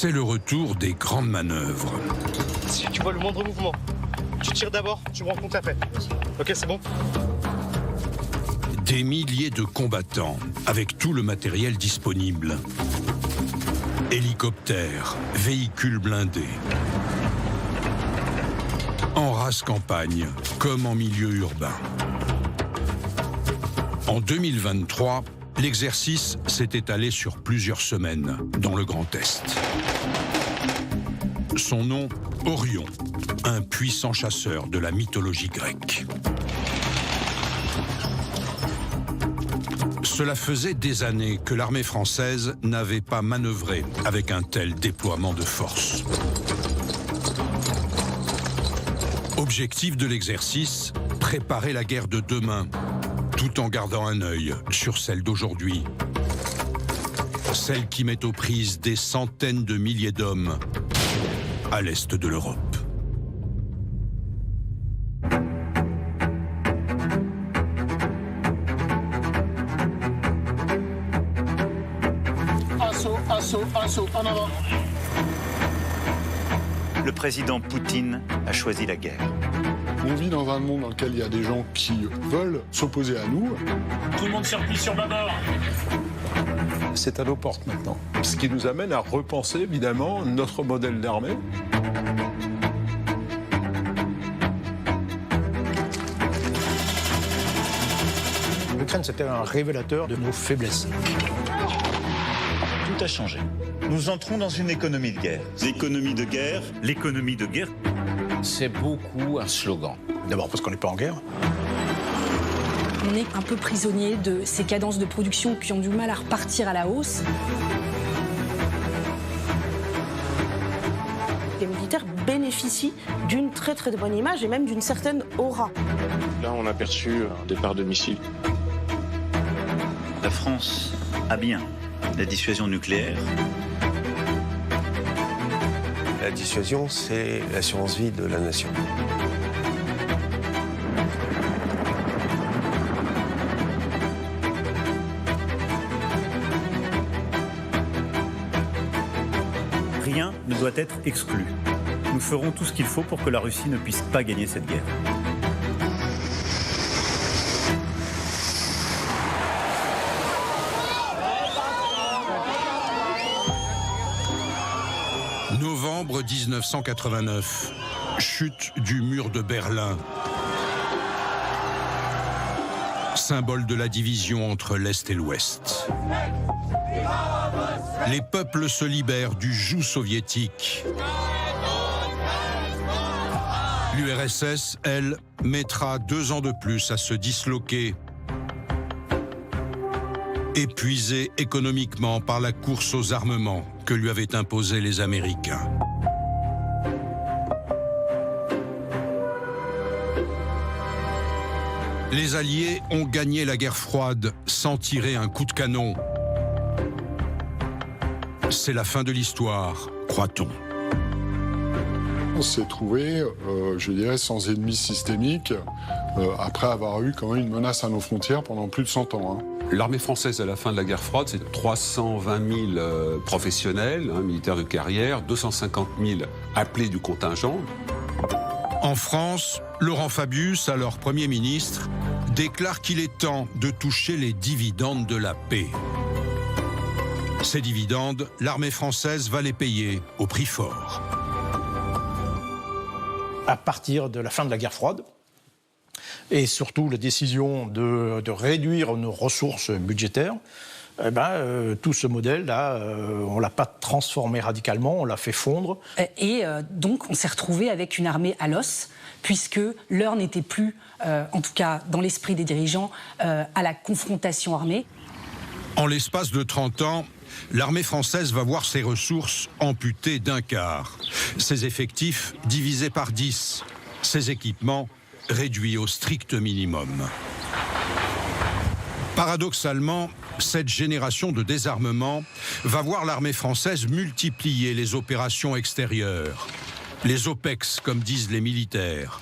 C'est le retour des grandes manœuvres. Si tu vois le moindre mouvement, tu tires d'abord, tu me rends compte après. Ok, c'est bon? Des milliers de combattants avec tout le matériel disponible. Hélicoptères, véhicules blindés. En race campagne, comme en milieu urbain. En 2023, l'exercice s'est étalé sur plusieurs semaines dans le Grand Est. Son nom, Orion, un puissant chasseur de la mythologie grecque. Cela faisait des années que l'armée française n'avait pas manœuvré avec un tel déploiement de force. Objectif de l'exercice, préparer la guerre de demain, tout en gardant un œil sur celle d'aujourd'hui. Celle qui met aux prises des centaines de milliers d'hommes à l'est de l'Europe. Assaut, en avant. Le président Poutine a choisi la guerre. On vit dans un monde dans lequel il y a des gens qui veulent s'opposer à nous. Tout le monde se replie sur bâbord. C'est à nos portes maintenant. Ce qui nous amène à repenser évidemment notre modèle d'armée. L'Ukraine, c'était un révélateur de nos faiblesses. Tout a changé. Nous entrons dans une économie de guerre. L'économie de guerre. L'économie de guerre. C'est beaucoup un slogan. D'abord parce qu'on n'est pas en guerre. On est un peu prisonnier de ces cadences de production qui ont du mal à repartir à la hausse. Les militaires bénéficient d'une très très bonne image et même d'une certaine aura. Là, on a aperçu un départ de missiles. La France a bien la dissuasion nucléaire. La dissuasion, c'est l'assurance vie de la nation. Rien ne doit être exclu. Nous ferons tout ce qu'il faut pour que la Russie ne puisse pas gagner cette guerre. Novembre 1989, chute du mur de Berlin. Symbole de la division entre l'Est et l'Ouest. Les peuples se libèrent du joug soviétique. L'URSS, elle, mettra 2 ans de plus à se disloquer. Épuisée économiquement par la course aux armements que lui avaient imposés les Américains. Les Alliés ont gagné la guerre froide sans tirer un coup de canon. C'est la fin de l'histoire, croit-on. On s'est trouvé, je dirais, sans ennemi systémique, après avoir eu quand même une menace à nos frontières pendant plus de 100 ans. L'armée française à la fin de la guerre froide, c'est 320 000 professionnels, militaires de carrière, 250 000 appelés du contingent. En France, Laurent Fabius, alors Premier ministre, déclare qu'il est temps de toucher les dividendes de la paix. Ces dividendes, l'armée française va les payer au prix fort. À partir de la fin de la guerre froide, et surtout la décision de réduire nos ressources budgétaires, tout ce modèle-là, on ne l'a pas transformé radicalement, on l'a fait fondre. Et donc on s'est retrouvé avec une armée à l'os, puisque l'heure n'était plus, en tout cas dans l'esprit des dirigeants, à la confrontation armée. En l'espace de 30 ans, l'armée française va voir ses ressources amputées d'un quart, ses effectifs divisés par 10, ses équipements réduits au strict minimum. Paradoxalement, cette génération de désarmement va voir l'armée française multiplier les opérations extérieures, les OPEX comme disent les militaires.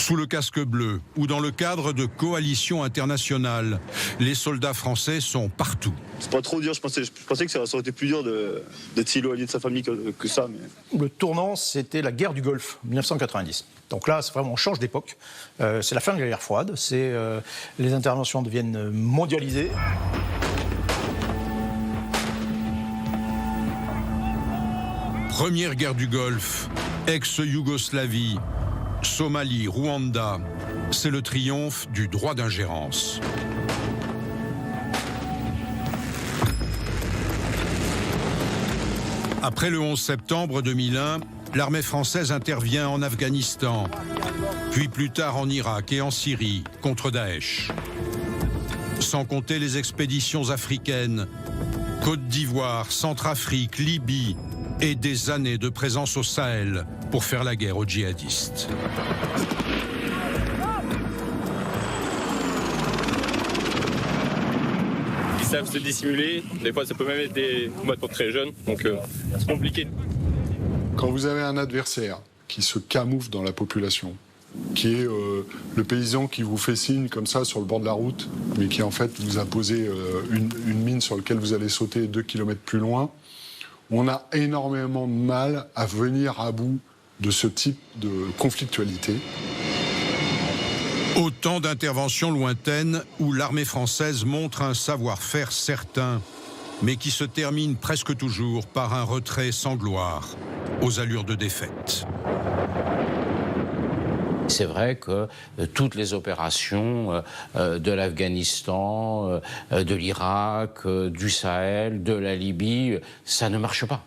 Sous le casque bleu ou dans le cadre de coalitions internationales, les soldats français sont partout. C'est pas trop dur, je pensais que ça aurait été plus dur d'être éloigné de sa famille que ça. Mais... Le tournant, c'était la guerre du Golfe, 1990. Donc là, c'est vraiment, on change d'époque. C'est la fin de la guerre froide, les interventions deviennent mondialisées. Première guerre du Golfe, ex-Yougoslavie, Somalie, Rwanda, c'est le triomphe du droit d'ingérence. Après le 11 septembre 2001, l'armée française intervient en Afghanistan, puis plus tard en Irak et en Syrie contre Daesh. Sans compter les expéditions africaines, Côte d'Ivoire, Centrafrique, Libye et des années de présence au Sahel pour faire la guerre aux djihadistes. Ils savent se dissimuler, des fois ça peut même être des combattants très jeunes, donc c'est compliqué. Quand vous avez un adversaire qui se camoufle dans la population, qui est le paysan qui vous fait signe comme ça sur le bord de la route, mais qui en fait vous a posé une mine sur laquelle vous allez sauter 2 kilomètres plus loin, on a énormément de mal à venir à bout de ce type de conflictualité. Autant d'interventions lointaines où l'armée française montre un savoir-faire certain, mais qui se termine presque toujours par un retrait sans gloire, aux allures de défaite. C'est vrai que toutes les opérations de l'Afghanistan, de l'Irak, du Sahel, de la Libye, ça ne marche pas.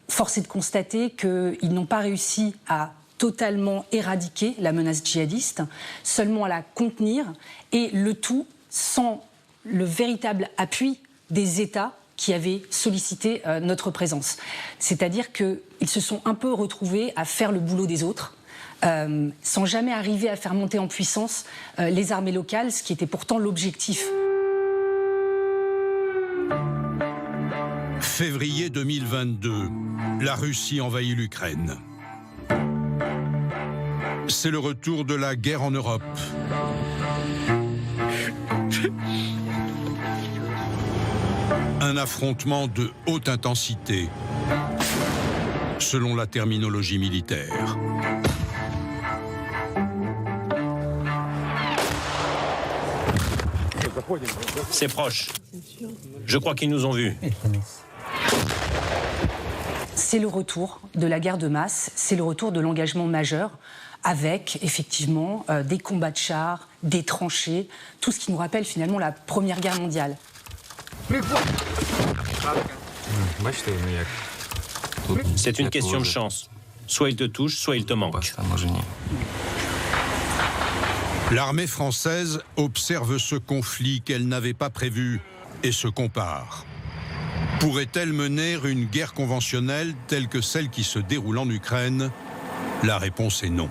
Force est de constater qu'ils n'ont pas réussi à totalement éradiquer la menace djihadiste, seulement à la contenir, et le tout sans le véritable appui des États qui avaient sollicité notre présence. C'est-à-dire qu'ils se sont un peu retrouvés à faire le boulot des autres, sans jamais arriver à faire monter en puissance les armées locales, ce qui était pourtant l'objectif. Février 2022, la Russie envahit l'Ukraine. C'est le retour de la guerre en Europe. Un affrontement de haute intensité, selon la terminologie militaire. C'est proche. Je crois qu'ils nous ont vus. C'est le retour de la guerre de masse, c'est le retour de l'engagement majeur, avec effectivement des combats de chars, des tranchées, tout ce qui nous rappelle finalement la Première Guerre mondiale. C'est une question de chance. Soit il te touche, soit il te manque. L'armée française observe ce conflit qu'elle n'avait pas prévu et se compare. Pourrait-elle mener une guerre conventionnelle telle que celle qui se déroule en Ukraine? La réponse est non.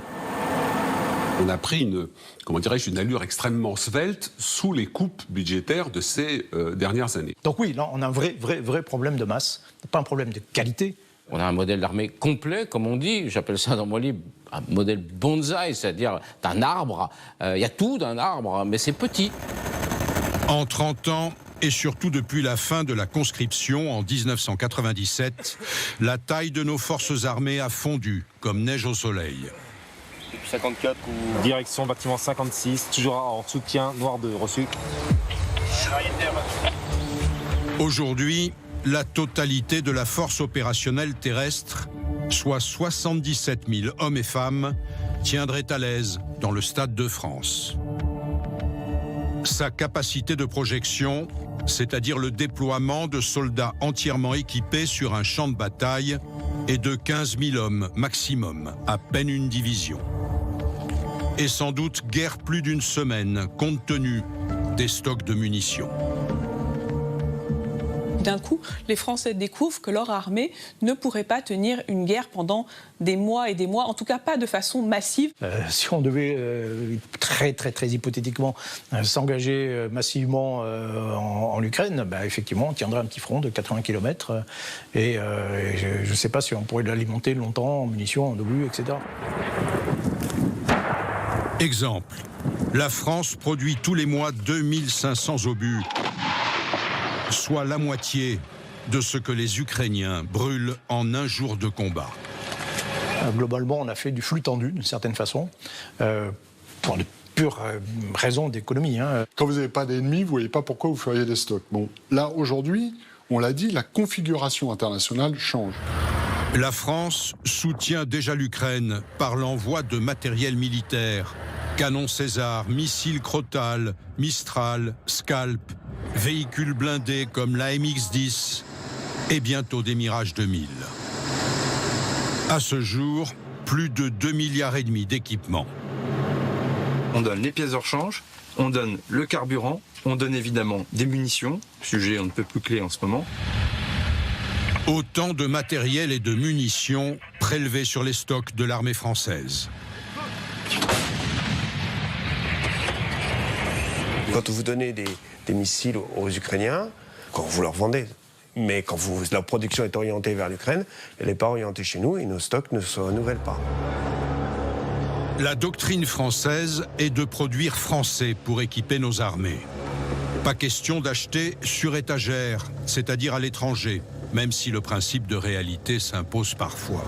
On a pris une allure extrêmement svelte sous les coupes budgétaires de ces dernières années. Donc oui, là, on a un vrai problème de masse, pas un problème de qualité. On a un modèle d'armée complet, comme on dit, j'appelle ça dans mon livre un modèle bonsaï, c'est-à-dire d'un arbre. Il y a tout d'un arbre, mais c'est petit. En 30 ans, et surtout depuis la fin de la conscription en 1997, la taille de nos forces armées a fondu comme neige au soleil. Depuis 54 ou... Direction bâtiment 56, toujours en soutien, noir de reçu. Aujourd'hui, la totalité de la force opérationnelle terrestre, soit 77 000 hommes et femmes, tiendrait à l'aise dans le Stade de France. Sa capacité de projection, c'est-à-dire le déploiement de soldats entièrement équipés sur un champ de bataille, est de 15 000 hommes maximum, à peine une division. Et sans doute guère plus d'une semaine, compte tenu des stocks de munitions. D'un coup, les Français découvrent que leur armée ne pourrait pas tenir une guerre pendant des mois et des mois, en tout cas pas de façon massive. Si on devait très hypothétiquement s'engager massivement en Ukraine, effectivement, on tiendrait un petit front de 80 km et je ne sais pas si on pourrait l'alimenter longtemps en munitions, en obus, etc. Exemple, la France produit tous les mois 2500 obus, soit la moitié de ce que les Ukrainiens brûlent en un jour de combat. Globalement, on a fait du flux tendu, d'une certaine façon, pour de pures raisons d'économie. Quand vous n'avez pas d'ennemis, vous ne voyez pas pourquoi vous feriez des stocks. Bon, là, aujourd'hui, on l'a dit, la configuration internationale change. La France soutient déjà l'Ukraine par l'envoi de matériel militaire, canons César, missiles Crotale, Mistral, Scalp, véhicules blindés comme la MX-10 et bientôt des Mirage 2000. À ce jour, plus de 2,5 milliards d'équipements. On donne les pièces de rechange, on donne le carburant, on donne évidemment des munitions, sujet un peu plus clé en ce moment. Autant de matériel et de munitions prélevés sur les stocks de l'armée française. Quand vous donnez des missiles aux Ukrainiens, quand vous leur vendez, mais quand la production est orientée vers l'Ukraine, elle n'est pas orientée chez nous et nos stocks ne se renouvellent pas. La doctrine française est de produire français pour équiper nos armées. Pas question d'acheter sur étagère, c'est-à-dire à l'étranger, même si le principe de réalité s'impose parfois.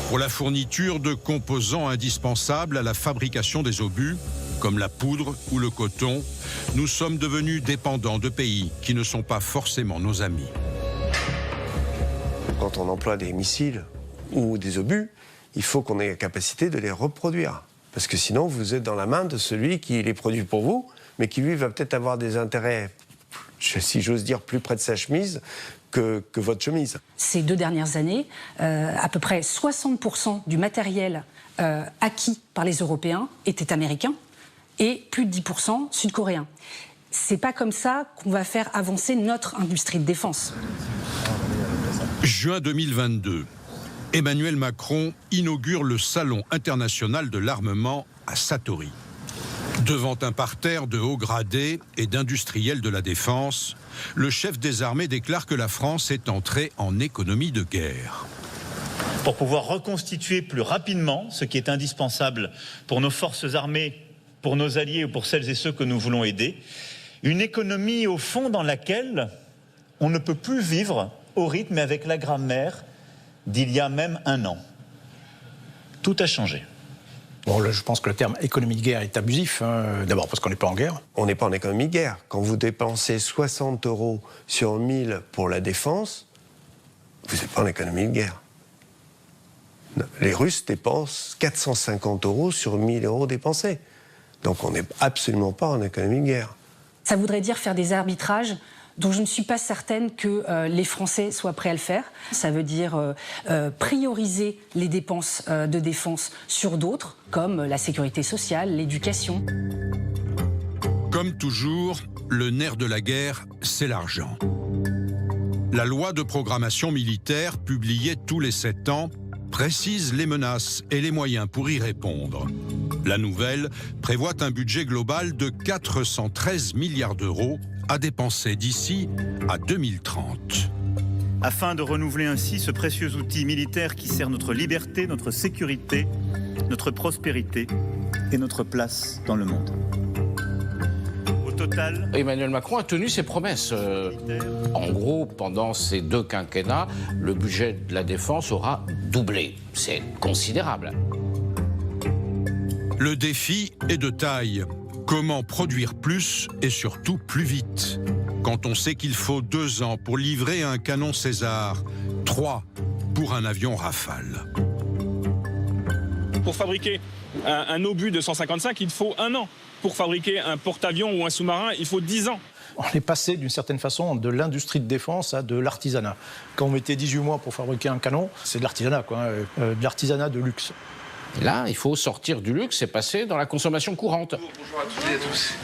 Pour la fourniture de composants indispensables à la fabrication des obus, comme la poudre ou le coton, nous sommes devenus dépendants de pays qui ne sont pas forcément nos amis. Quand on emploie des missiles ou des obus, il faut qu'on ait la capacité de les reproduire. Parce que sinon, vous êtes dans la main de celui qui les produit pour vous, mais qui, lui, va peut-être avoir des intérêts, si j'ose dire, plus près de sa chemise que votre chemise. Ces 2 dernières années, à peu près 60% du matériel acquis par les Européens était américain et plus de 10% sud-coréen. C'est pas comme ça qu'on va faire avancer notre industrie de défense. Juin 2022. Emmanuel Macron inaugure le Salon international de l'armement à Satory. Devant un parterre de hauts gradés et d'industriels de la défense, le chef des armées déclare que la France est entrée en économie de guerre. Pour pouvoir reconstituer plus rapidement ce qui est indispensable pour nos forces armées, pour nos alliés ou pour celles et ceux que nous voulons aider, une économie au fond dans laquelle on ne peut plus vivre au rythme et avec la grammaire d'il y a même un an. Tout a changé. Bon, là, je pense que le terme économie de guerre est abusif. D'abord parce qu'on n'est pas en guerre. On n'est pas en économie de guerre. Quand vous dépensez 60 € sur 1000 pour la défense, vous n'êtes pas en économie de guerre. Les Russes dépensent 450 € sur 1000 € dépensés. Donc on n'est absolument pas en économie de guerre. Ça voudrait dire faire des arbitrages dont je ne suis pas certaine que les Français soient prêts à le faire. Ça veut dire prioriser les dépenses de défense sur d'autres, comme la sécurité sociale, l'éducation. Comme toujours, le nerf de la guerre, c'est l'argent. La loi de programmation militaire, publiée tous les 7 ans, précise les menaces et les moyens pour y répondre. La nouvelle prévoit un budget global de 413 milliards d'euros à dépenser d'ici à 2030. Afin de renouveler ainsi ce précieux outil militaire qui sert notre liberté, notre sécurité, notre prospérité et notre place dans le monde. Au total, Emmanuel Macron a tenu ses promesses. En gros, pendant ces 2 quinquennats, le budget de la défense aura doublé. C'est considérable. Le défi est de taille. Comment produire plus et surtout plus vite? Quand on sait qu'il faut 2 ans pour livrer un canon César, 3 pour un avion Rafale. Pour fabriquer un obus de 155, il faut 1 an. Pour fabriquer un porte-avions ou un sous-marin, il faut 10 ans. On est passé d'une certaine façon de l'industrie de défense à de l'artisanat. Quand on mettait 18 mois pour fabriquer un canon, c'est de l'artisanat, quoi, de l'artisanat de luxe. Là, il faut sortir du luxe et passer dans la consommation courante. Bonjour à toutes et à tous.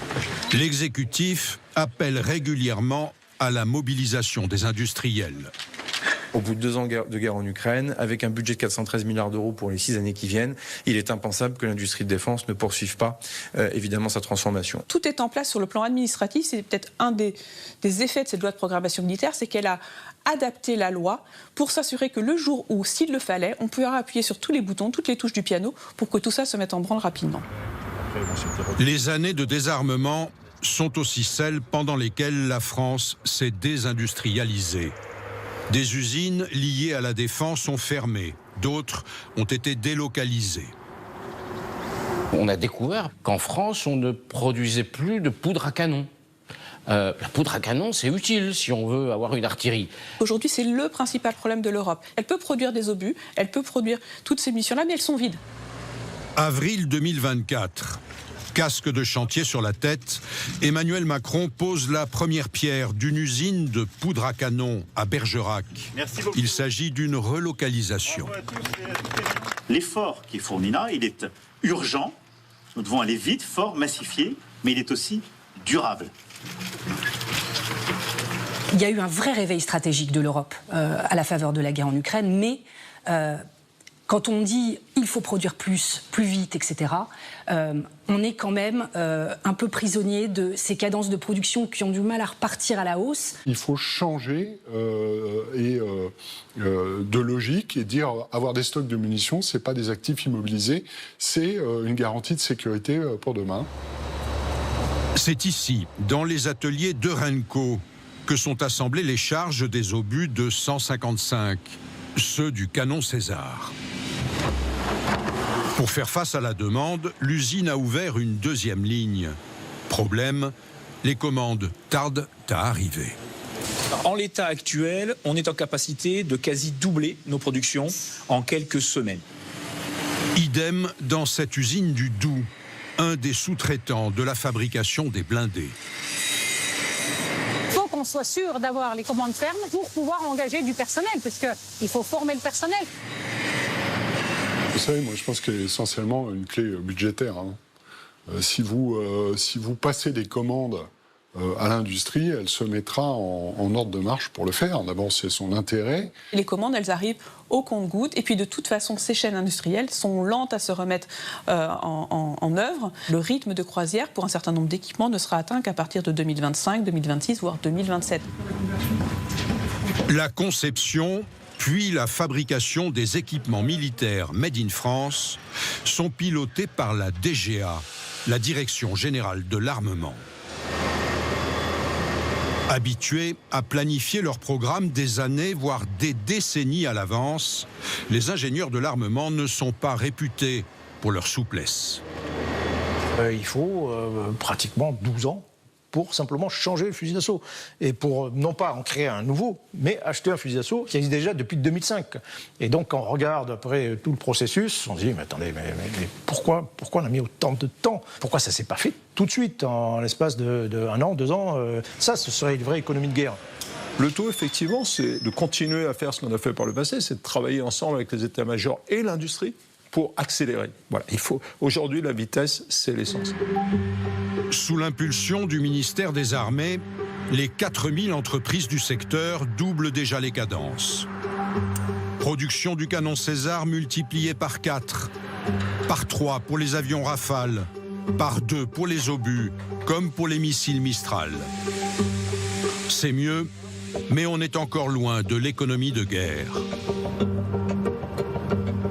L'exécutif appelle régulièrement à la mobilisation des industriels. Au bout de 2 ans de guerre en Ukraine, avec un budget de 413 milliards d'euros pour les 6 années qui viennent, il est impensable que l'industrie de défense ne poursuive pas, évidemment, sa transformation. Tout est en place sur le plan administratif. C'est peut-être un des effets de cette loi de programmation militaire, c'est qu'elle a adapté la loi pour s'assurer que le jour où, s'il le fallait, on pourra appuyer sur tous les boutons, toutes les touches du piano, pour que tout ça se mette en branle rapidement. Les années de désarmement sont aussi celles pendant lesquelles la France s'est désindustrialisée. Des usines liées à la défense ont fermé, d'autres ont été délocalisées. On a découvert qu'en France, on ne produisait plus de poudre à canon. La poudre à canon, c'est utile si on veut avoir une artillerie. Aujourd'hui, c'est le principal problème de l'Europe. Elle peut produire des obus, elle peut produire toutes ces munitions-là, mais elles sont vides. Avril 2024. Casque de chantier sur la tête, Emmanuel Macron pose la première pierre d'une usine de poudre à canon à Bergerac. Il s'agit d'une relocalisation. L'effort qui est fourni là, il est urgent. Nous devons aller vite, fort, massifier, mais il est aussi durable. Il y a eu un vrai réveil stratégique de l'Europe à la faveur de la guerre en Ukraine, mais quand on dit il faut produire plus vite, etc., on est quand même un peu prisonnier de ces cadences de production qui ont du mal à repartir à la hausse. Il faut changer de logique et dire avoir des stocks de munitions, c'est pas des actifs immobilisés, c'est une garantie de sécurité pour demain. C'est ici, dans les ateliers de Renco, que sont assemblées les charges des obus de 155, ceux du canon César. Pour faire face à la demande, l'usine a ouvert une deuxième ligne. Problème, les commandes tardent à arriver. En l'état actuel, on est en capacité de quasi doubler nos productions en quelques semaines. Idem dans cette usine du Doubs, un des sous-traitants de la fabrication des blindés. Il faut qu'on soit sûr d'avoir les commandes fermes pour pouvoir engager du personnel, puisqu'il faut former le personnel. Vous savez, moi je pense qu'il y a essentiellement une clé budgétaire. Si vous passez des commandes à l'industrie, elle se mettra en ordre de marche pour le faire. D'abord, c'est son intérêt. Les commandes, elles arrivent au compte-gouttes. Et puis, de toute façon, ces chaînes industrielles sont lentes à se remettre en œuvre. Le rythme de croisière, pour un certain nombre d'équipements, ne sera atteint qu'à partir de 2025, 2026, voire 2027. La conception, puis la fabrication des équipements militaires Made in France sont pilotés par la DGA, la Direction Générale de l'Armement. Habitués à planifier leur programme des années, voire des décennies à l'avance, les ingénieurs de l'armement ne sont pas réputés pour leur souplesse. Il faut pratiquement 12 ans pour simplement changer le fusil d'assaut. Et pour non pas en créer un nouveau, mais acheter un fusil d'assaut qui existe déjà depuis 2005. Et donc quand on regarde après tout le processus, on se dit mais attendez, mais pourquoi on a mis autant de temps? Pourquoi ça ne s'est pas fait tout de suite, en l'espace de 1 an, 2 ans? Ça, ce serait une vraie économie de guerre. Le tout, effectivement, c'est de continuer à faire ce qu'on a fait par le passé, c'est de travailler ensemble avec les états-majors et l'industrie pour accélérer. Voilà, aujourd'hui, la vitesse, c'est l'essence. Sous l'impulsion du ministère des Armées, les 4000 entreprises du secteur doublent déjà les cadences. Production du canon César multipliée par 4, par 3 pour les avions Rafale, par 2 pour les obus, comme pour les missiles Mistral. C'est mieux, mais on est encore loin de l'économie de guerre.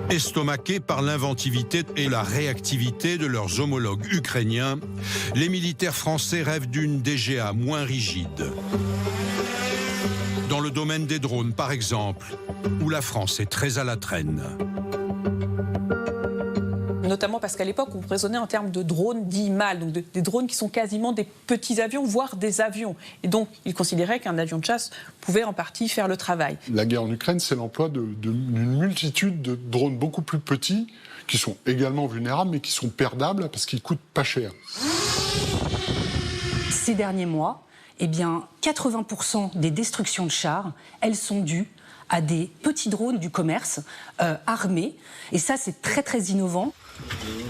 Estomaqués par l'inventivité et la réactivité de leurs homologues ukrainiens, les militaires français rêvent d'une DGA moins rigide. Dans le domaine des drones, par exemple, où la France est très à la traîne. Notamment parce qu'à l'époque, on raisonnait en termes de drones dits mâles, donc des drones qui sont quasiment des petits avions, voire des avions. Et donc, ils considéraient qu'un avion de chasse pouvait en partie faire le travail. La guerre en Ukraine, c'est l'emploi d'une multitude de drones beaucoup plus petits, qui sont également vulnérables, mais qui sont perdables parce qu'ils coûtent pas cher. Ces derniers mois, 80% des destructions de chars, elles sont dues à des petits drones du commerce armés. Et ça, c'est très, très innovant.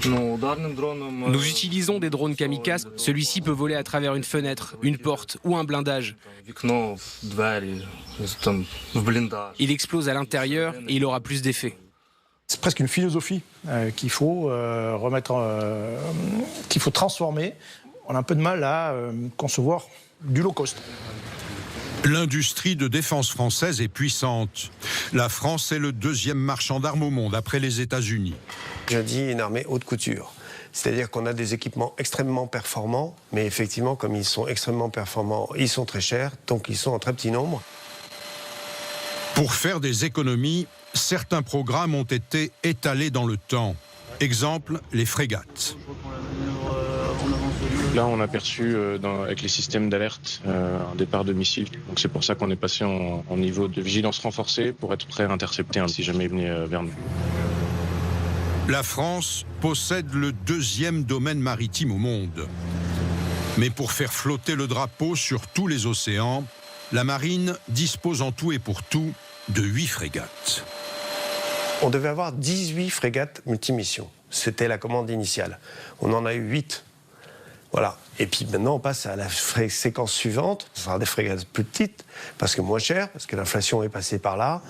Nous utilisons des drones kamikazes. Celui-ci peut voler à travers une fenêtre, une porte ou un blindage. Il explose à l'intérieur et il aura plus d'effet. C'est presque une philosophie qu'il faut qu'il faut transformer. On a un peu de mal à concevoir du low cost. L'industrie de défense française est puissante. La France est le deuxième marchand d'armes au monde, après les États-Unis. Je dis une armée haute couture. C'est-à-dire qu'on a des équipements extrêmement performants, mais effectivement, comme ils sont extrêmement performants, ils sont très chers, donc ils sont en très petit nombre. Pour faire des économies, certains programmes ont été étalés dans le temps. Exemple, les frégates. Là, on a perçu avec les systèmes d'alerte un départ de missiles. Donc c'est pour ça qu'on est passé en niveau de vigilance renforcée pour être prêt à intercepter si jamais il venait vers nous. La France possède le deuxième domaine maritime au monde. Mais pour faire flotter le drapeau sur tous les océans, la marine dispose en tout et pour tout de 8 frégates. On devait avoir 18 frégates multimissions. C'était la commande initiale. On en a eu 8. Voilà. Et puis maintenant, on passe à la séquence suivante. Ce sera des frégates plus petites, parce que moins chères, parce que l'inflation est passée par là.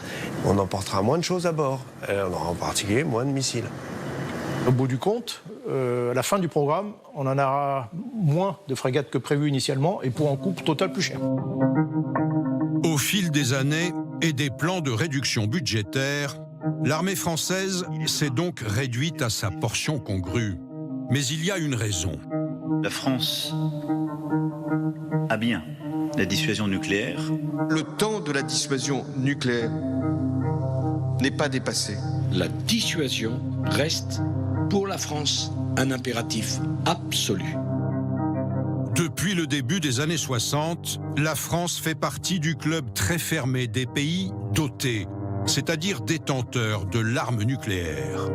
On emportera moins de choses à bord. Et on aura en particulier moins de missiles. Au bout du compte, à la fin du programme, on en aura moins de frégates que prévu initialement et pour un coût total plus cher. Au fil des années et des plans de réduction budgétaire, l'armée française s'est donc réduite à sa portion congrue. Mais il y a une raison. La France a bien la dissuasion nucléaire. Le temps de la dissuasion nucléaire n'est pas dépassé. La dissuasion reste pour la France un impératif absolu. Depuis le début des années 60, la France fait partie du club très fermé des pays dotés, c'est-à-dire détenteurs de l'arme nucléaire.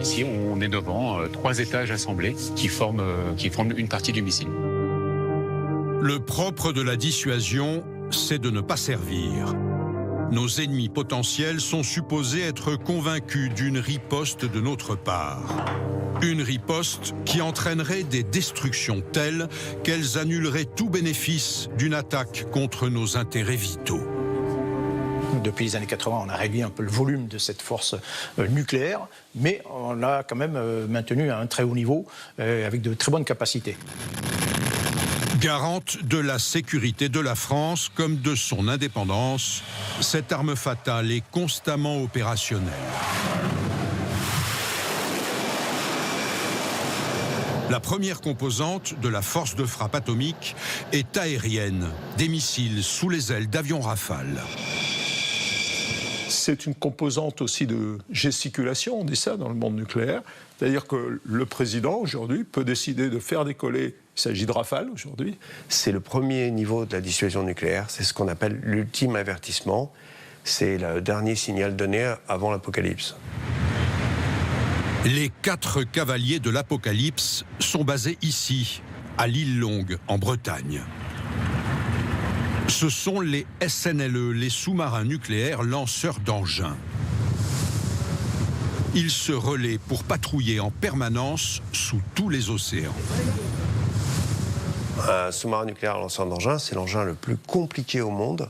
Ici, on est devant 3 étages assemblés qui forment une partie du missile. Le propre de la dissuasion, c'est de ne pas servir. Nos ennemis potentiels sont supposés être convaincus d'une riposte de notre part. Une riposte qui entraînerait des destructions telles qu'elles annuleraient tout bénéfice d'une attaque contre nos intérêts vitaux. Depuis les années 80, on a réduit un peu le volume de cette force nucléaire, mais on l'a quand même maintenu à un très haut niveau, avec de très bonnes capacités. Garante de la sécurité de la France comme de son indépendance, cette arme fatale est constamment opérationnelle. La première composante de la force de frappe atomique est aérienne, des missiles sous les ailes d'avions Rafale. C'est une composante aussi de gesticulation, on dit ça dans le monde nucléaire. C'est-à-dire que le président, aujourd'hui, peut décider de faire décoller, il s'agit de Rafale aujourd'hui. C'est le premier niveau de la dissuasion nucléaire, c'est ce qu'on appelle l'ultime avertissement. C'est le dernier signal donné avant l'apocalypse. Les 4 cavaliers de l'apocalypse sont basés ici, à l'île Longue, en Bretagne. Ce sont les SNLE, les sous-marins nucléaires lanceurs d'engins. Ils se relaient pour patrouiller en permanence sous tous les océans. Un sous-marin nucléaire lanceur d'engins, c'est l'engin le plus compliqué au monde.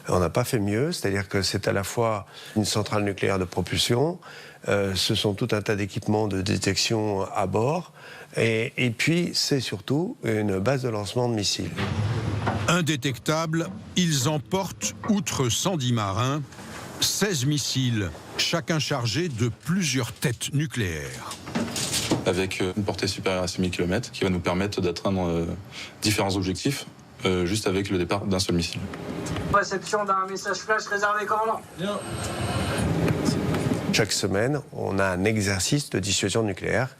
On n'a pas fait mieux, c'est-à-dire que c'est à la fois une centrale nucléaire de propulsion, ce sont tout un tas d'équipements de détection à bord, et puis c'est surtout une base de lancement de missiles. Indétectables, ils emportent, outre 110 marins, 16 missiles, chacun chargé de plusieurs têtes nucléaires. Avec une portée supérieure à 6000 km qui va nous permettre d'atteindre différents objectifs juste avec le départ d'un seul missile. Réception d'un message flash réservé commandant. Bien. Chaque semaine, on a un exercice de dissuasion nucléaire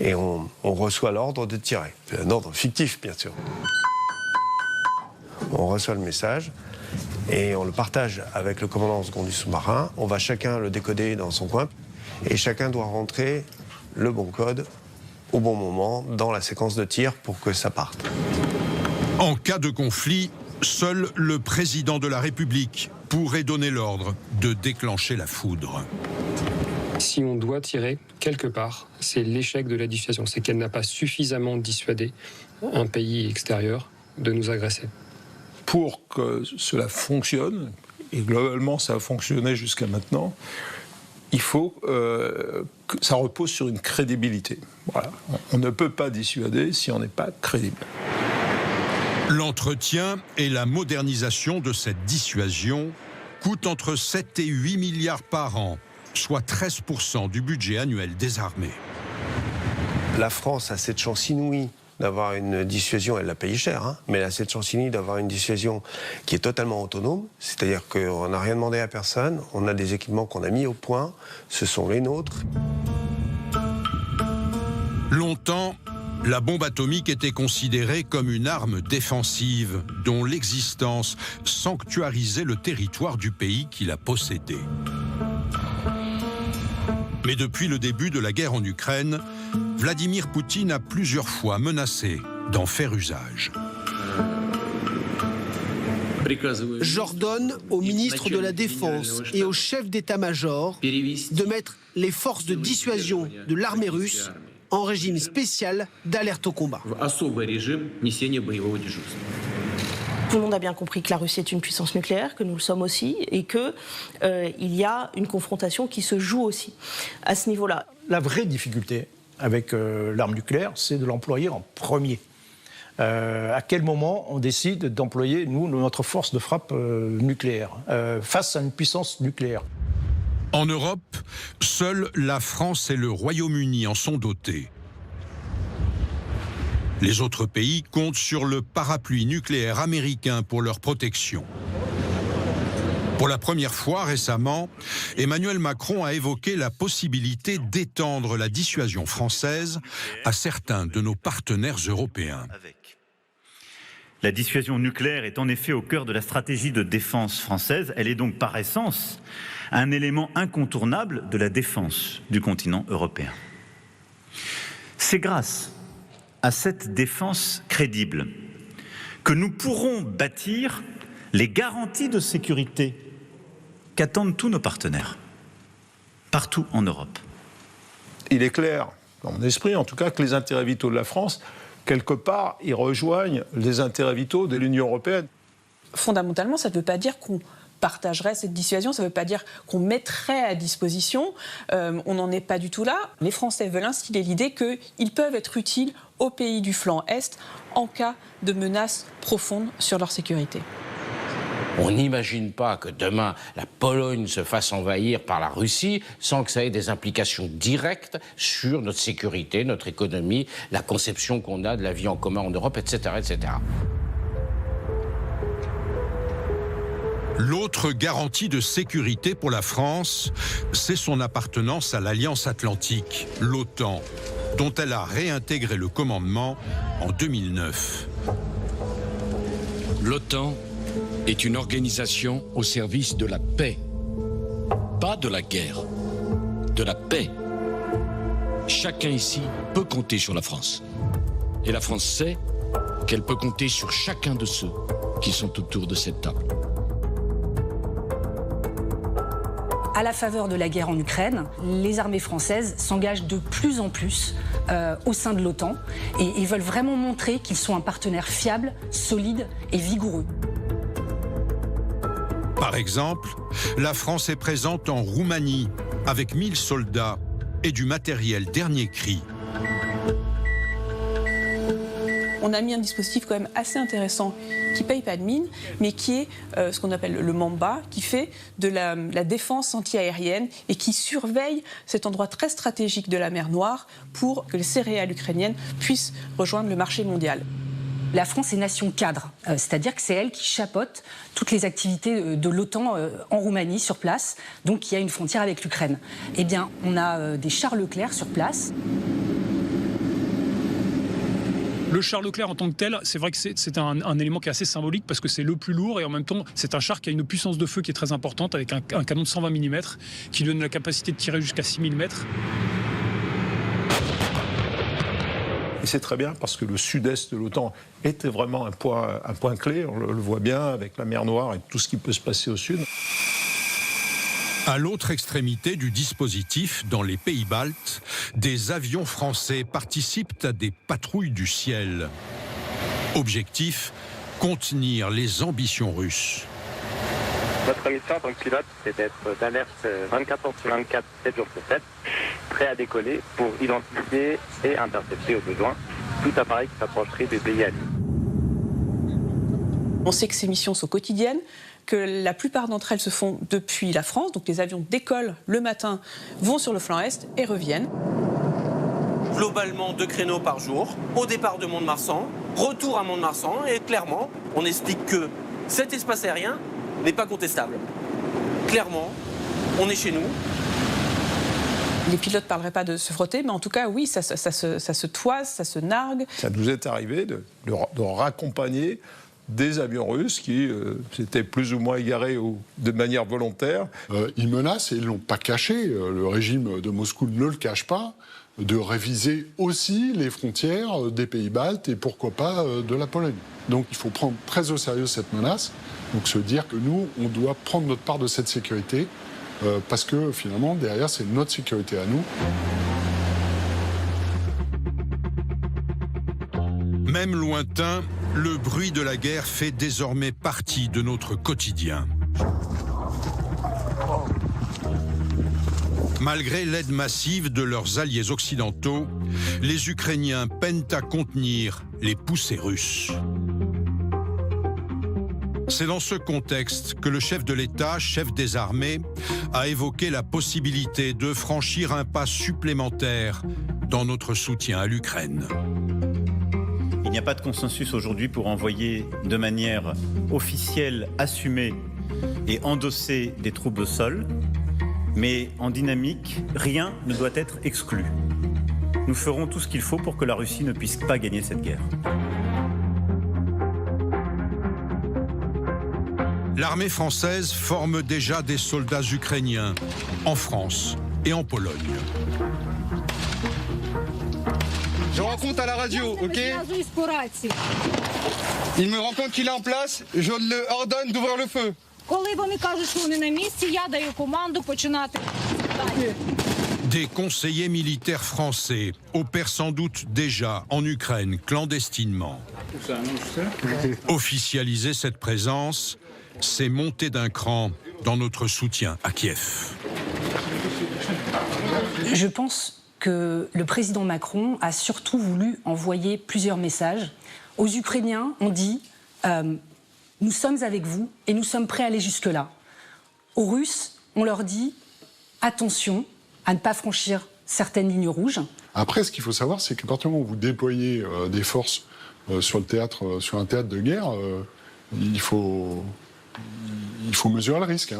et on reçoit l'ordre de tirer. Un ordre fictif, bien sûr. On reçoit le message et on le partage avec le commandant en second du sous-marin. On va chacun le décoder dans son coin et chacun doit rentrer le bon code au bon moment dans la séquence de tir pour que ça parte. En cas de conflit, seul le président de la République pourrait donner l'ordre de déclencher la foudre. Si on doit tirer quelque part, c'est l'échec de la dissuasion, c'est qu'elle n'a pas suffisamment dissuadé un pays extérieur de nous agresser. Pour que cela fonctionne, et globalement ça a fonctionné jusqu'à maintenant, il faut que ça repose sur une crédibilité. Voilà. On ne peut pas dissuader si on n'est pas crédible. L'entretien et la modernisation de cette dissuasion coûtent entre 7 et 8 milliards par an, soit 13% du budget annuel des armées. La France a cette chance inouïe d'avoir une dissuasion, elle l'a payé cher, hein, mais elle a cette chance inouïe d'avoir une dissuasion qui est totalement autonome, c'est-à-dire qu'on n'a rien demandé à personne, on a des équipements qu'on a mis au point, ce sont les nôtres. Longtemps, la bombe atomique était considérée comme une arme défensive dont l'existence sanctuarisait le territoire du pays qui la possédait. Mais depuis le début de la guerre en Ukraine, Vladimir Poutine a plusieurs fois menacé d'en faire usage. J'ordonne au ministre de la Défense et au chef d'état-major de mettre les forces de dissuasion de l'armée russe en régime spécial d'alerte au combat. Tout le monde a bien compris que la Russie est une puissance nucléaire, que nous le sommes aussi, et qu'il y a une confrontation qui se joue aussi à ce niveau-là. La vraie difficulté avec l'arme nucléaire, c'est de l'employer en premier. À quel moment on décide d'employer, nous, notre force de frappe nucléaire face à une puissance nucléaire? En Europe, seuls la France et le Royaume-Uni en sont dotés. Les autres pays comptent sur le parapluie nucléaire américain pour leur protection. Pour la première fois récemment, Emmanuel Macron a évoqué la possibilité d'étendre la dissuasion française à certains de nos partenaires européens. La dissuasion nucléaire est en effet au cœur de la stratégie de défense française. Elle est donc par essence un élément incontournable de la défense du continent européen. C'est grâce à cette défense crédible que nous pourrons bâtir les garanties de sécurité qu'attendent tous nos partenaires, partout en Europe. Il est clair, dans mon esprit en tout cas, que les intérêts vitaux de la France, quelque part, ils rejoignent les intérêts vitaux de l'Union européenne. Fondamentalement, ça ne veut pas dire qu'on partagerait cette dissuasion, ça ne veut pas dire qu'on mettrait à disposition, on n'en est pas du tout là. Les Français veulent instiller l'idée qu'ils peuvent être utiles aux pays du flanc Est en cas de menace profonde sur leur sécurité. On n'imagine pas que demain, la Pologne se fasse envahir par la Russie sans que ça ait des implications directes sur notre sécurité, notre économie, la conception qu'on a de la vie en commun en Europe, etc., etc. L'autre garantie de sécurité pour la France, c'est son appartenance à l'Alliance Atlantique, l'OTAN, dont elle a réintégré le commandement en 2009. L'OTAN est une organisation au service de la paix, pas de la guerre, de la paix. Chacun ici peut compter sur la France. Et la France sait qu'elle peut compter sur chacun de ceux qui sont autour de cette table. À la faveur de la guerre en Ukraine, les armées françaises s'engagent de plus en plus au sein de l'OTAN et veulent vraiment montrer qu'ils sont un partenaire fiable, solide et vigoureux. Par exemple, la France est présente en Roumanie avec 1000 soldats et du matériel dernier cri. On a mis un dispositif quand même assez intéressant qui ne paye pas de mine, mais qui est ce qu'on appelle le Mamba, qui fait de la défense anti-aérienne et qui surveille cet endroit très stratégique de la mer Noire pour que les céréales ukrainiennes puissent rejoindre le marché mondial. La France est nation cadre, c'est-à-dire que c'est elle qui chapeaute toutes les activités de l'OTAN en Roumanie, sur place, donc il y a une frontière avec l'Ukraine. Eh bien, on a des chars Leclerc sur place. Le char Leclerc en tant que tel, c'est vrai que c'est un élément qui est assez symbolique parce que c'est le plus lourd et en même temps, c'est un char qui a une puissance de feu qui est très importante avec un canon de 120 mm qui donne la capacité de tirer jusqu'à 6000 mètres. Et c'est très bien parce que le sud-est de l'OTAN était vraiment un point clé, on le voit bien avec la mer Noire et tout ce qui peut se passer au sud. À l'autre extrémité du dispositif, dans les pays baltes, des avions français participent à des patrouilles du ciel. Objectif, contenir les ambitions russes. Notre mission en tant que pilote, c'est d'être d'alerte 24 heures sur 24, 7 jours sur 7, prêt à décoller pour identifier et intercepter au besoin tout appareil qui s'approcherait des pays alliés. On sait que ces missions sont quotidiennes, que la plupart d'entre elles se font depuis la France, donc les avions décollent le matin, vont sur le flanc Est et reviennent. Globalement 2 créneaux par jour, au départ de Mont-de-Marsan, retour à Mont-de-Marsan, et clairement, on explique que cet espace aérien n'est pas contestable. Clairement, on est chez nous. Les pilotes ne parleraient pas de se frotter, mais en tout cas, oui, ça se toise, ça se nargue. Ça nous est arrivé de raccompagner des avions russes qui s'étaient plus ou moins égarés de manière volontaire. Ils menacent, et ils ne l'ont pas caché, le régime de Moscou ne le cache pas, de réviser aussi les frontières des pays baltes et pourquoi pas de la Pologne. Donc il faut prendre très au sérieux cette menace, donc se dire que nous, on doit prendre notre part de cette sécurité, parce que finalement, derrière, c'est notre sécurité à nous. Même lointain, le bruit de la guerre fait désormais partie de notre quotidien. Malgré l'aide massive de leurs alliés occidentaux, les Ukrainiens peinent à contenir les poussées russes. C'est dans ce contexte que le chef de l'État, chef des armées, a évoqué la possibilité de franchir un pas supplémentaire dans notre soutien à l'Ukraine. Il n'y a pas de consensus aujourd'hui pour envoyer de manière officielle, assumée et endossée des troupes au sol. Mais en dynamique, rien ne doit être exclu. Nous ferons tout ce qu'il faut pour que la Russie ne puisse pas gagner cette guerre. L'armée française forme déjà des soldats ukrainiens en France et en Pologne. Je raconte à la radio, ok? Il me rend compte qu'il est en place, je lui ordonne d'ouvrir le feu. Des conseillers militaires français opèrent sans doute déjà en Ukraine clandestinement. Officialiser cette présence, c'est monter d'un cran dans notre soutien à Kiev. Je pense que le président Macron a surtout voulu envoyer plusieurs messages. Aux Ukrainiens, on dit nous sommes avec vous et nous sommes prêts à aller jusque-là. Aux Russes, on leur dit attention à ne pas franchir certaines lignes rouges. Après, ce qu'il faut savoir, c'est qu'à partir du moment où vous déployez des forces sur un théâtre de guerre, il faut mesurer le risque.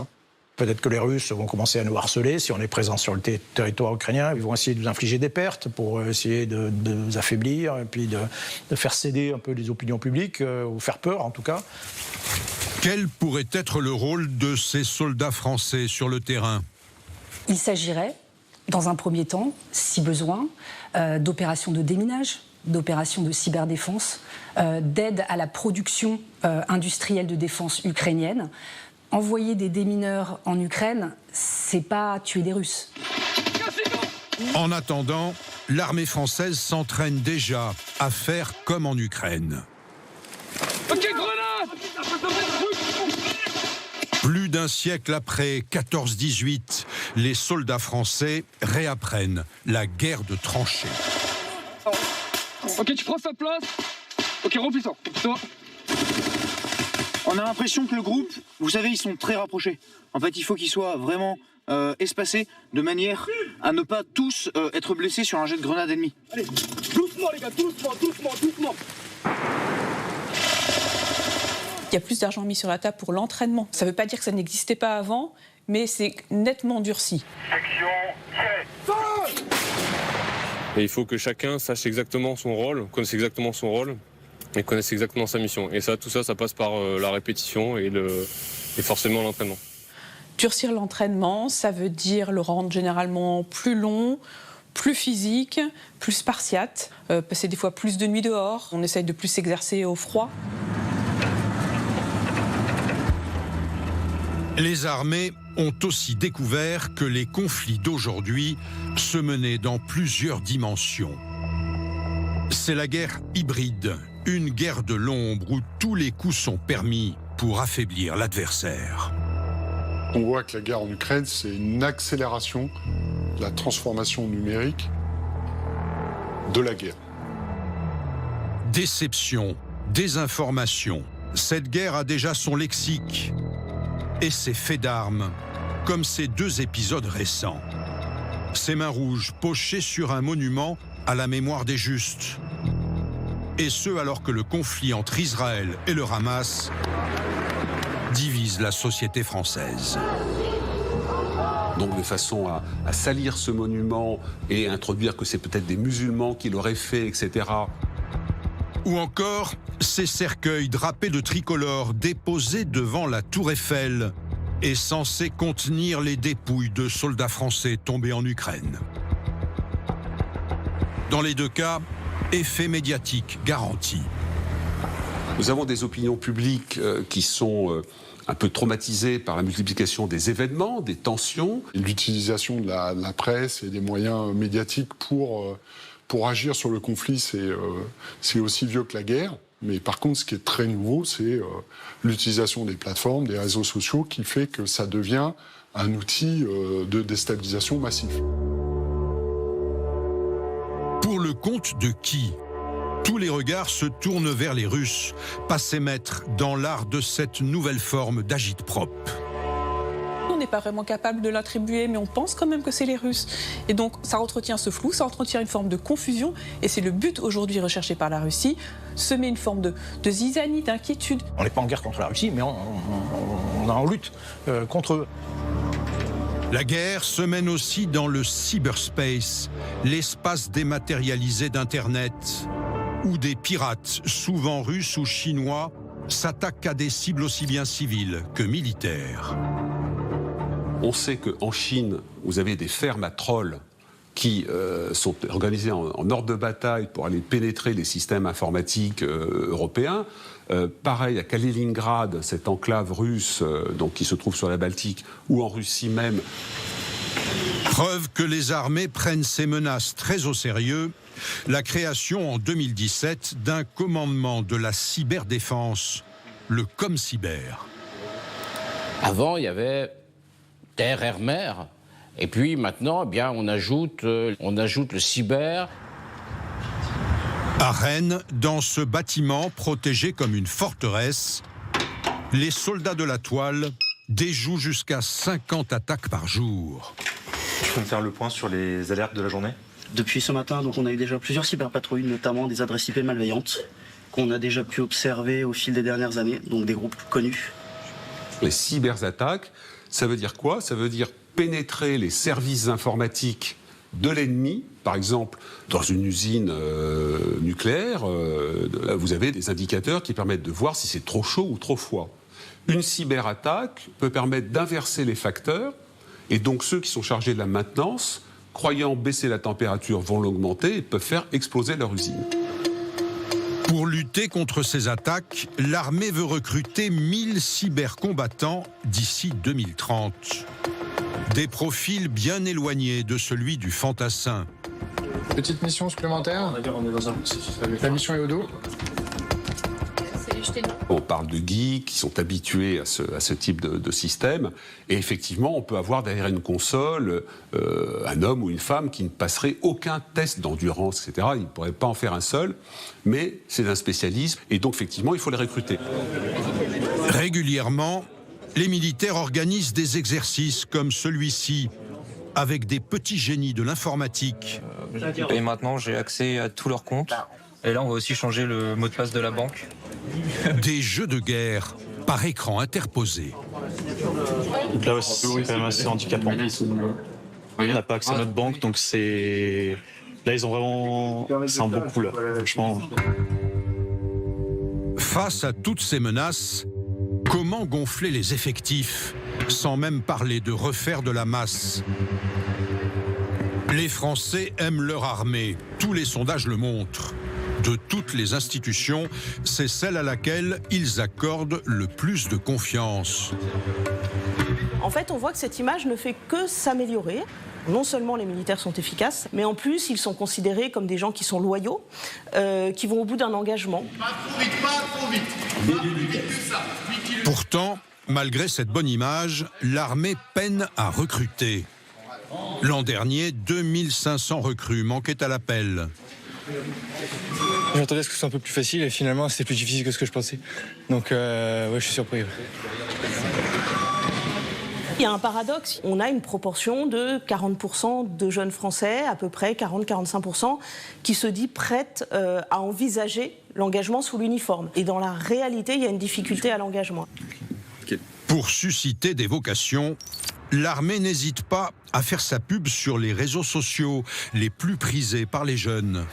Peut-être que les Russes vont commencer à nous harceler si on est présent sur le territoire ukrainien. Ils vont essayer de nous infliger des pertes pour essayer de nous affaiblir et puis de faire céder un peu les opinions publiques, ou faire peur en tout cas. Quel pourrait être le rôle de ces soldats français sur le terrain ? Il s'agirait, dans un premier temps, si besoin, d'opérations de déminage, d'opérations de cyberdéfense, d'aide à la production industrielle de défense ukrainienne. Envoyer des démineurs en Ukraine, c'est pas tuer des Russes. En attendant, l'armée française s'entraîne déjà à faire comme en Ukraine. Ok, grenade! Plus d'un siècle après 14-18, les soldats français réapprennent la guerre de tranchées. Ok, tu prends sa place. Ok, repuissant. On a l'impression que le groupe, vous savez, ils sont très rapprochés. En fait, il faut qu'ils soient vraiment espacés de manière à ne pas tous être blessés sur un jet de grenade ennemi. Allez, doucement les gars, doucement. Il y a plus d'argent mis sur la table pour l'entraînement. Ça ne veut pas dire que ça n'existait pas avant, mais c'est nettement durci. Et il faut que chacun sache exactement son rôle, connaisse exactement son rôle et connaisse exactement sa mission. Et ça, tout ça, ça passe par la répétition et forcément l'entraînement. Durcir l'entraînement, ça veut dire le rendre généralement plus long, plus physique, plus spartiate, passer des fois plus de nuits dehors. On essaye de plus s'exercer au froid. Les armées ont aussi découvert que les conflits d'aujourd'hui se menaient dans plusieurs dimensions. C'est la guerre hybride, une guerre de l'ombre où tous les coups sont permis pour affaiblir l'adversaire. On voit que la guerre en Ukraine, c'est une accélération de la transformation numérique de la guerre. Déception, désinformation, cette guerre a déjà son lexique et ses faits d'armes, comme ces 2 épisodes récents. Ces mains rouges pochées sur un monument à la mémoire des justes. Et ce, alors que le conflit entre Israël et le Hamas divise la société française. Donc de façon à salir ce monument et introduire que c'est peut-être des musulmans qui l'auraient fait, etc. Ou encore ces cercueils drapés de tricolores déposés devant la Tour Eiffel et censés contenir les dépouilles de soldats français tombés en Ukraine. Dans les 2 cas, effet médiatique garanti. Nous avons des opinions publiques qui sont un peu traumatisées par la multiplication des événements, des tensions. L'utilisation de la presse et des moyens médiatiques pour agir sur le conflit, c'est aussi vieux que la guerre. Mais par contre, ce qui est très nouveau, c'est l'utilisation des plateformes, des réseaux sociaux, qui fait que ça devient un outil de déstabilisation massif. Pour le compte de qui ? Tous les regards se tournent vers les Russes, passés maîtres dans l'art de cette nouvelle forme d'agit-prop. On n'est pas vraiment capable de l'attribuer, mais on pense quand même que c'est les Russes. Et donc ça entretient ce flou, ça entretient une forme de confusion, et c'est le but aujourd'hui recherché par la Russie, semer une forme de zizanie, d'inquiétude. On n'est pas en guerre contre la Russie, mais on est en lutte contre eux. La guerre se mène aussi dans le cyberspace, l'espace dématérialisé d'Internet, où des pirates, souvent russes ou chinois, s'attaquent à des cibles aussi bien civiles que militaires. On sait qu'en Chine, vous avez des fermes à trolls qui sont organisées en ordre de bataille pour aller pénétrer les systèmes informatiques européens. Pareil à Kaliningrad, cette enclave russe donc, qui se trouve sur la Baltique, ou en Russie même. Preuve que les armées prennent ces menaces très au sérieux, la création en 2017 d'un commandement de la cyberdéfense, le ComCyber. Avant, il y avait terre, air, mer. Et puis maintenant, eh bien, on ajoute le cyber. À Rennes, dans ce bâtiment protégé comme une forteresse, les soldats de la toile déjouent jusqu'à 50 attaques par jour. Je peux me faire le point sur les alertes de la journée ? Depuis ce matin, donc, on a eu déjà plusieurs cyberpatrouilles, notamment des adresses IP malveillantes, qu'on a déjà pu observer au fil des dernières années, donc des groupes connus. Les cyberattaques, ça veut dire quoi ? Ça veut dire pénétrer les services informatiques de l'ennemi. Par exemple, dans une usine nucléaire, vous avez des indicateurs qui permettent de voir si c'est trop chaud ou trop froid. Une cyberattaque peut permettre d'inverser les facteurs, et donc ceux qui sont chargés de la maintenance, croyant baisser la température, vont l'augmenter et peuvent faire exploser leur usine. Pour lutter contre ces attaques, l'armée veut recruter 1000 cybercombattants d'ici 2030. Des profils bien éloignés de celui du fantassin. Petite mission supplémentaire. La mission est au dos. On parle de geeks qui sont habitués à ce type de système. Et effectivement, on peut avoir derrière une console un homme ou une femme qui ne passerait aucun test d'endurance, etc. Il ne pourrait pas en faire un seul. Mais c'est un spécialiste. Et donc, effectivement, il faut les recruter. Régulièrement, les militaires organisent des exercices comme celui-ci, avec des petits génies de l'informatique. Et maintenant, j'ai accès à tous leurs comptes. Et là, on va aussi changer le mot de passe de la banque. Des jeux de guerre par écran interposé. Donc là aussi, c'est quand même assez handicapant. On n'a pas accès à notre banque, donc c'est... Là, ils ont vraiment... C'est un bon coup, là, franchement. Face à toutes ces menaces, comment gonfler les effectifs, sans même parler de refaire de la masse ? Les Français aiment leur armée, tous les sondages le montrent. De toutes les institutions, c'est celle à laquelle ils accordent le plus de confiance. En fait, on voit que cette image ne fait que s'améliorer. Non seulement les militaires sont efficaces, mais en plus, ils sont considérés comme des gens qui sont loyaux, qui vont au bout d'un engagement. Pas trop vite. Pourtant, malgré cette bonne image, l'armée peine à recruter. L'an dernier, 2500 recrues manquaient à l'appel. Je m'attendais à ce que ce soit un peu plus facile et finalement c'était plus difficile que ce que je pensais. Donc ouais, je suis surpris. Il y a un paradoxe, on a une proportion de 40% de jeunes Français, à peu près 40-45%, qui se dit prête à envisager l'engagement sous l'uniforme. Et dans la réalité, il y a une difficulté à l'engagement. Pour susciter des vocations, l'armée n'hésite pas à faire sa pub sur les réseaux sociaux, les plus prisés par les jeunes.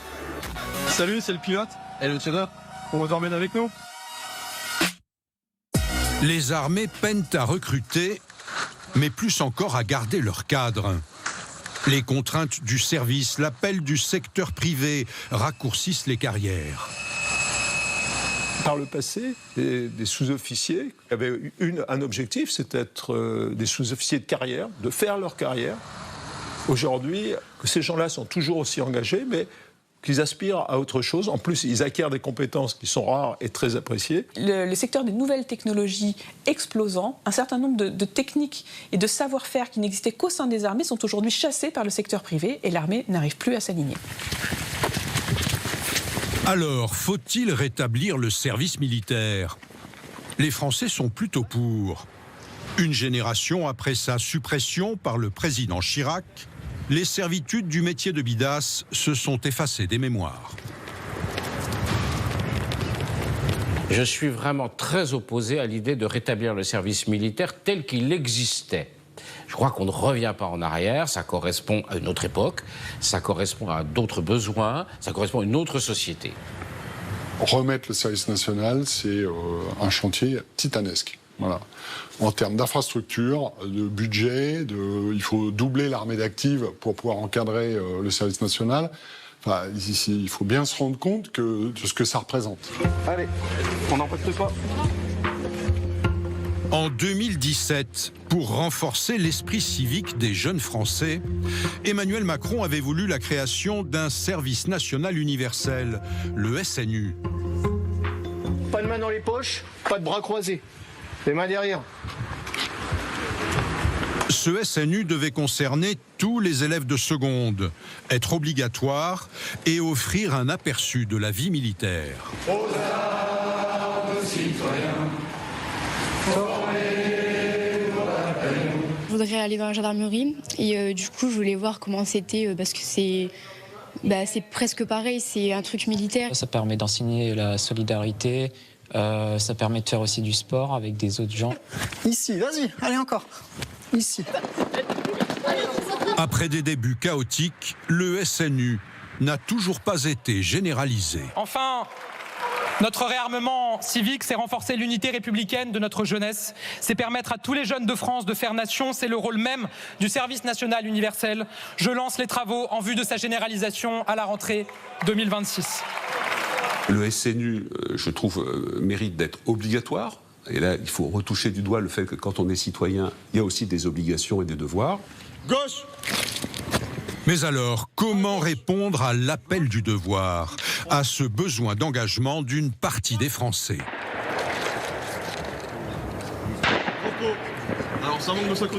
Salut, c'est le pilote et le tireur. On vous emmène avec nous. Les armées peinent à recruter, mais plus encore à garder leur cadre. Les contraintes du service, l'appel du secteur privé raccourcissent les carrières. Par le passé, des sous-officiers avaient un objectif, c'était d'être des sous-officiers de carrière, de faire leur carrière. Aujourd'hui, ces gens-là sont toujours aussi engagés, mais qu'ils aspirent à autre chose. En plus, ils acquièrent des compétences qui sont rares et très appréciées. Le secteur des nouvelles technologies explosant, un certain nombre de techniques et de savoir-faire qui n'existaient qu'au sein des armées sont aujourd'hui chassés par le secteur privé et l'armée n'arrive plus à s'aligner. Alors, faut-il rétablir le service militaire ? Les Français sont plutôt pour. Une génération après sa suppression par le président Chirac, les servitudes du métier de bidasse se sont effacées des mémoires. Je suis vraiment très opposé à l'idée de rétablir le service militaire tel qu'il existait. Je crois qu'on ne revient pas en arrière, ça correspond à une autre époque, ça correspond à d'autres besoins, ça correspond à une autre société. Remettre le service national, c'est un chantier titanesque. Voilà. En termes d'infrastructure, de budget, il faut doubler l'armée d'actifs pour pouvoir encadrer le service national. Enfin, il faut bien se rendre compte de ce que ça représente. Allez, on n'en reste pas. En 2017, pour renforcer l'esprit civique des jeunes Français, Emmanuel Macron avait voulu la création d'un service national universel, le SNU. Pas de main dans les poches, pas de bras croisés. Les mains derrière. Ce SNU devait concerner tous les élèves de seconde, être obligatoire et offrir un aperçu de la vie militaire. Aux armes, citoyens, je voudrais aller dans la gendarmerie et du coup je voulais voir comment c'était parce que c'est presque pareil, c'est un truc militaire. Ça permet d'enseigner la solidarité, ça permet de faire aussi du sport avec des autres gens. Ici, vas-y, allez encore. Ici. Après des débuts chaotiques, le SNU n'a toujours pas été généralisé. Enfin, notre réarmement civique, c'est renforcer l'unité républicaine de notre jeunesse. C'est permettre à tous les jeunes de France de faire nation. C'est le rôle même du service national universel. Je lance les travaux en vue de sa généralisation à la rentrée 2026. Le SNU, je trouve, mérite d'être obligatoire. Et là, il faut retoucher du doigt le fait que quand on est citoyen, il y a aussi des obligations et des devoirs. Gauche ! Mais alors, comment répondre à l'appel du devoir, à ce besoin d'engagement d'une partie des Français ?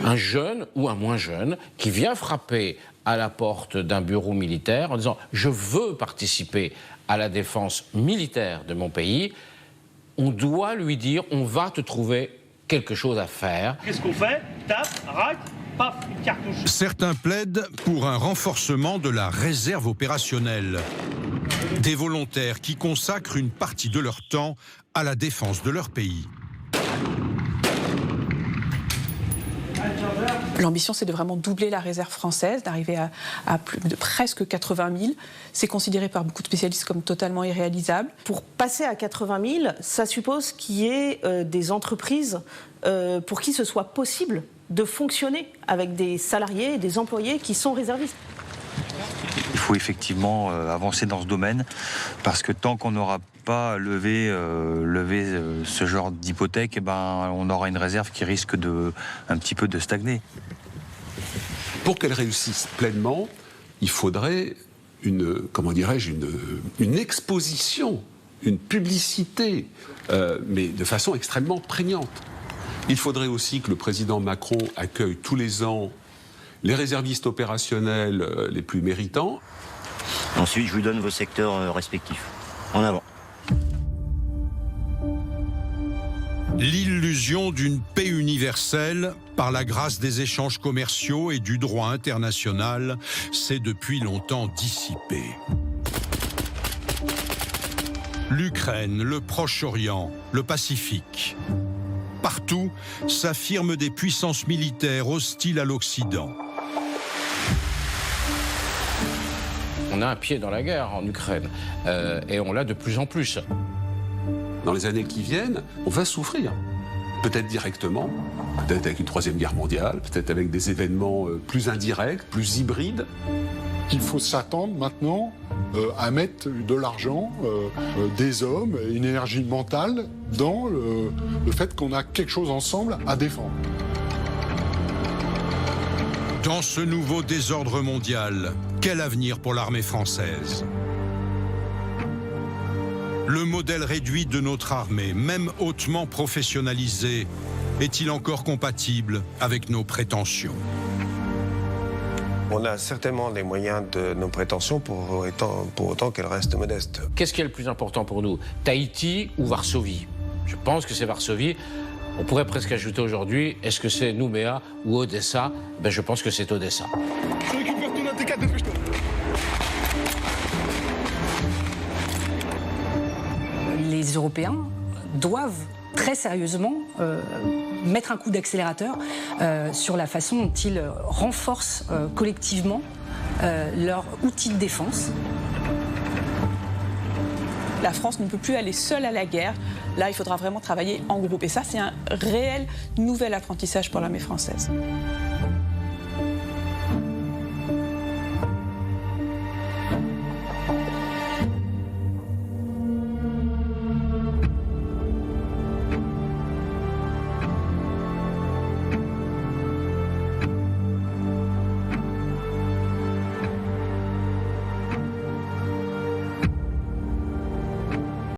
Un jeune ou un moins jeune qui vient frapper à la porte d'un bureau militaire en disant « je veux participer à la défense militaire de mon pays », on doit lui dire « on va te trouver quelque chose à faire ». Qu'est-ce qu'on fait? Tape, rack, paf, une cartouche. Certains plaident pour un renforcement de la réserve opérationnelle. Des volontaires qui consacrent une partie de leur temps à la défense de leur pays. L'ambition, c'est de vraiment doubler la réserve française, d'arriver à plus de presque 80 000. C'est considéré par beaucoup de spécialistes comme totalement irréalisable. Pour passer à 80 000, ça suppose qu'il y ait des entreprises pour qui ce soit possible de fonctionner avec des salariés et des employés qui sont réservistes. Il faut effectivement avancer dans ce domaine parce que tant qu'on n'aura pas lever ce genre d'hypothèque, eh ben, on aura une réserve qui risque un petit peu de stagner. Pour qu'elle réussisse pleinement, il faudrait une exposition, une publicité, mais de façon extrêmement prégnante. Il faudrait aussi que le président Macron accueille tous les ans les réservistes opérationnels les plus méritants. Ensuite, je vous donne vos secteurs respectifs. En avant. L'illusion d'une paix universelle par la grâce des échanges commerciaux et du droit international s'est depuis longtemps dissipée. L'Ukraine, le Proche-Orient, le Pacifique. Partout s'affirment des puissances militaires hostiles à l'Occident. On a un pied dans la guerre en Ukraine, et on l'a de plus en plus. Dans les années qui viennent, on va souffrir. Peut-être directement, peut-être avec une troisième guerre mondiale, peut-être avec des événements plus indirects, plus hybrides. Il faut s'attendre maintenant à mettre de l'argent, des hommes, une énergie mentale dans le fait qu'on a quelque chose ensemble à défendre. Dans ce nouveau désordre mondial, quel avenir pour l'armée française ? Le modèle réduit de notre armée, même hautement professionnalisée, est-il encore compatible avec nos prétentions ? On a certainement les moyens de nos prétentions pour autant qu'elles restent modestes. Qu'est-ce qui est le plus important pour nous ? Tahiti ou Varsovie ? Je pense que c'est Varsovie. On pourrait presque ajouter aujourd'hui, est-ce que c'est Nouméa ou Odessa ? Je pense que c'est Odessa. Je récupère ton AT4 depuis toi. Les Européens doivent très sérieusement mettre un coup d'accélérateur sur la façon dont ils renforcent collectivement leurs outils de défense. La France ne peut plus aller seule à la guerre. Là, il faudra vraiment travailler en groupe. Et ça, c'est un réel nouvel apprentissage pour l'armée française.